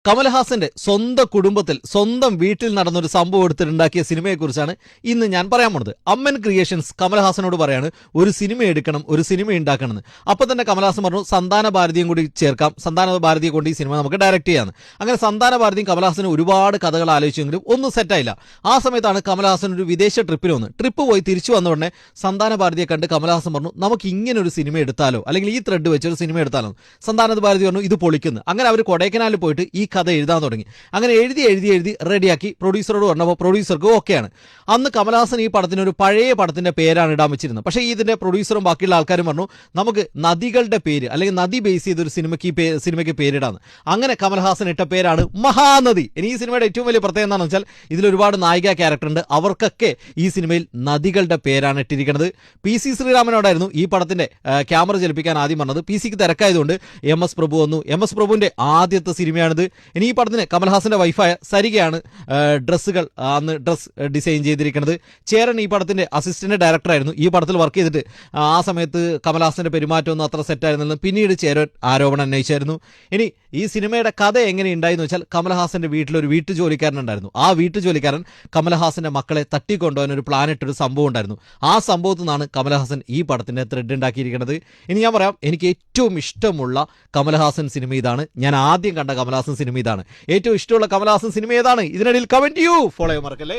കമൽഹാസന്റെ സ്വന്തം കുടുംബത്തിൽ സ്വന്തം വീട്ടിൽ നടന്നൊരു സംഭവം എടുത്തിട്ടുണ്ടാക്കിയ സിനിമയെക്കുറിച്ചാണ് ഇന്ന് ഞാൻ പറയാൻ പോണത്. അമ്മൻ ക്രിയേഷൻസ് കമൽഹാസനോട് പറയാണ് ഒരു സിനിമ എടുക്കണം, ഒരു സിനിമ ഉണ്ടാക്കണം എന്ന്. അപ്പൊ തന്നെ കമൽഹാസൻ പറഞ്ഞു സന്താന ഭാരതിയും കൂടി ചേർക്കാം, സന്താന ഭാരതിയെ കൊണ്ട് ഈ സിനിമ നമുക്ക് ഡയറക്റ്റ് ചെയ്യാന്ന്. അങ്ങനെ സന്താന ഭാരതിയും കമൽഹാസനും ഒരുപാട് കഥകൾ ആലോചിച്ചെങ്കിലും ഒന്നും സെറ്റായില്ല. ആ സമയത്താണ് കമൽഹാസൻ ഒരു വിദേശ ട്രിപ്പ് പോയി തിരിച്ചു വന്ന ഉടനെ സന്താന ഭാരതിയെ കണ്ട് കമൽഹാസൻ പറഞ്ഞു നമുക്ക് ഇങ്ങനെ ഒരു സിനിമ എടുത്താലോ, അല്ലെങ്കിൽ ഈ ത്രെഡ് വെച്ചൊരു സിനിമ എടുത്താലോ. സന്താന ഭാരതി പറഞ്ഞു ഇത് പൊളിക്കുന്നു. അങ്ങനെ അവർ കൊടൈക്കനാലിൽ പോയിട്ട് ഈ കഥ എഴുതാൻ തുടങ്ങി. അങ്ങനെ എഴുതി റെഡിയാക്കി പ്രൊഡ്യൂസറോട് പറഞ്ഞപ്പോൾ പ്രൊഡ്യൂസർക്ക് ഓക്കെയാണ്. അന്ന് കമൽഹാസൻ ഈ പടത്തിന് ഒരു പഴയ പടത്തിന്റെ പേരാണ് ഇടാൻ വെച്ചിരുന്നത്. പക്ഷേ ഇതിന്റെ പ്രൊഡ്യൂസറും ബാക്കിയുള്ള ആൾക്കാരും പറഞ്ഞു നമുക്ക് നദികളുടെ പേര് അല്ലെങ്കിൽ നദി ബേസ് ചെയ്തൊരു സിനിമയ്ക്ക് പേരിടാന്ന്. അങ്ങനെ കമൽഹാസൻ ഇട്ട പേരാണ് മഹാനദി. ഇനി ഈ സിനിമയുടെ ഏറ്റവും വലിയ പ്രത്യേകത എന്താണെന്ന് വെച്ചാൽ ഇതിൽ ഒരുപാട് നായിക ക്യാരക്ടർ ഉണ്ട്. അവർക്കൊക്കെ ഈ സിനിമയിൽ നദികളുടെ പേരാണ് ഇട്ടിരിക്കുന്നത്. PC ശ്രീരാമനോടായിരുന്നു ഈ പടത്തിന്റെ ക്യാമറ ചലിപ്പിക്കാൻ ആദ്യം പറഞ്ഞത്. PC തിരക്കായതുകൊണ്ട് MS പ്രഭു വന്നു. MS പ്രഭുവിന്റെ ആദ്യത്തെ സിനിമയാണിത്. ഇനി ഈ പടത്തിന് കമൽഹാസന്റെ വൈഫായ സരികയാണ് അന്ന് ഡ്രസ് ഡിസൈൻ ചെയ്തിരിക്കുന്നത്. ചേരൻ ഈ പടത്തിന്റെ അസിസ്റ്റന്റ് ഡയറക്ടറായിരുന്നു. ഈ പടത്തിൽ വർക്ക് ചെയ്തിട്ട് ആ സമയത്ത് കമൽഹാസന്റെ പെരുമാറ്റമൊന്നും അത്ര സെറ്റായിരുന്നെന്നും പിന്നീട് ചേരൻ ആരോപണം ഉന്നയിച്ചായിരുന്നു. ഇനി ഈ സിനിമയുടെ കഥ എങ്ങനെ ഉണ്ടായെന്ന് വെച്ചാൽ കമൽഹാസന്റെ വീട്ടിലൊരു വീട്ടുജോലിക്കാരനുണ്ടായിരുന്നു. ആ വീട്ടുജോലിക്കാരൻ കമൽഹാസന്റെ മക്കളെ തട്ടിക്കൊണ്ടുപോകാൻ ഒരു പ്ലാൻ ഇട്ടൊരു സംഭവം ഉണ്ടായിരുന്നു. ആ സംഭവത്തിൽ നിന്നാണ് കമൽഹാസൻ ഈ പടത്തിന്റെ ത്രെഡ് ഉണ്ടാക്കിയിരിക്കുന്നത്. ഇനി ഞാൻ പറയാം, എനിക്ക് ഏറ്റവും ഇഷ്ടമുള്ള കമൽഹാസൻ സിനിമ ഇതാണ്. ഞാൻ ആദ്യം കണ്ട കമൽഹാസൻ സിനിമ ഇതാണ്. ഏറ്റവും ഇഷ്ടമുള്ള കമൽഹാസൻ സിനിമ ഏതാണ്? ഇതിനിടയിൽ കമന്റ് ചെയ്യൂ. ഫോളോ ചെയ്യാൻ മറക്കല്ലേ.